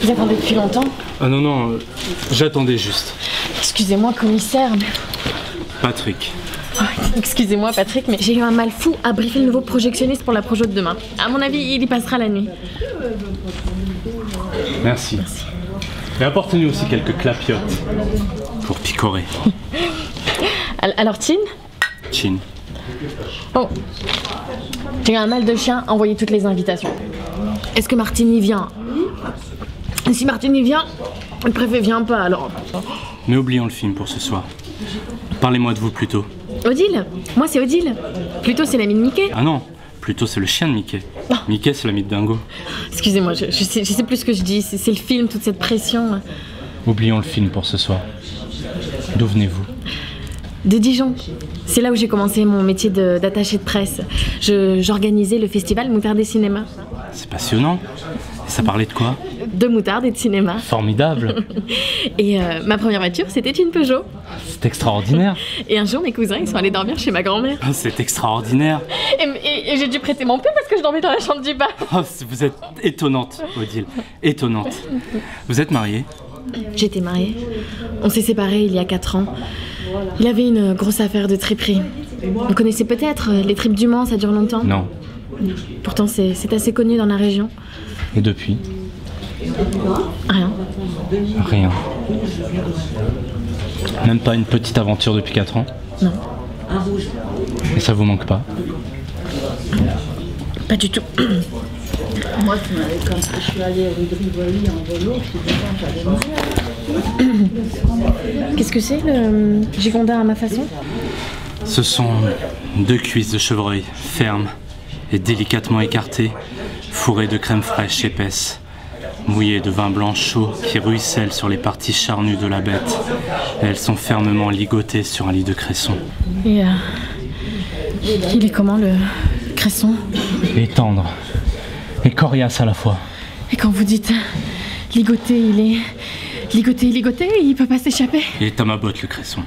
Vous attendez depuis longtemps? Ah non, non, j'attendais juste. Excusez-moi, commissaire. Patrick. Oh, excusez-moi, Patrick, mais j'ai eu un mal fou à briefer le nouveau projectionniste pour la projo de demain. À mon avis, il y passera la nuit. Merci. Et apportez-nous aussi quelques clapiotes pour picorer. Alors, Tin? Chin. Oh, j'ai eu un mal de chien, envoyez toutes les invitations. Est-ce que Martine y vient? Si Martine y vient, le préfet vient pas alors. Mais oublions le film pour ce soir. Parlez-moi de vous plutôt. Odile? Moi c'est Odile. Plutôt c'est l'ami de Mickey. Ah non, plutôt c'est le chien de Mickey. Oh. Mickey c'est l'ami de Dingo. Excusez-moi, je sais plus ce que je dis, c'est le film, toute cette pression. Oublions le film pour ce soir. D'où venez-vous? De Dijon. C'est là où j'ai commencé mon métier d'attaché de presse. J'organisais le festival Moutarde et Cinéma. C'est passionnant. Et ça parlait de quoi? De moutarde et de cinéma. Formidable. Et ma première voiture, c'était une Peugeot. C'est extraordinaire. Et un jour, mes cousins, ils sont allés dormir chez ma grand-mère. Oh, c'est extraordinaire. Et j'ai dû prêter mon pull parce que je dormais dans la chambre du bas. Oh, vous êtes étonnante, Odile. Étonnante. Vous êtes mariée? J'étais mariée. On s'est séparés il y a 4 ans. Il avait une grosse affaire de triperie. Vous connaissez peut-être les tripes du Mans, ça dure longtemps? Non. Pourtant, c'est assez connu dans la région. Et depuis? Rien. Rien. Même pas une petite aventure depuis 4 ans? Non. Ah, Et ça vous manque pas? Pas du tout. Moi, quand je suis allée à rue de Rivoli en vélo, je suis contente, j'allais mourir. Qu'est-ce que c'est le Gigonda à ma façon? Ce sont 2 cuisses de chevreuil, fermes et délicatement écartées, fourrées de crème fraîche épaisse, mouillées de vin blanc chaud qui ruisselle sur les parties charnues de la bête. Et elles sont fermement ligotées sur un lit de cresson. Et il est comment le cresson? Et tendre, et coriace à la fois. Et quand vous dites ligoté, il est ligoté, il peut pas s'échapper? Il est à ma botte le cresson.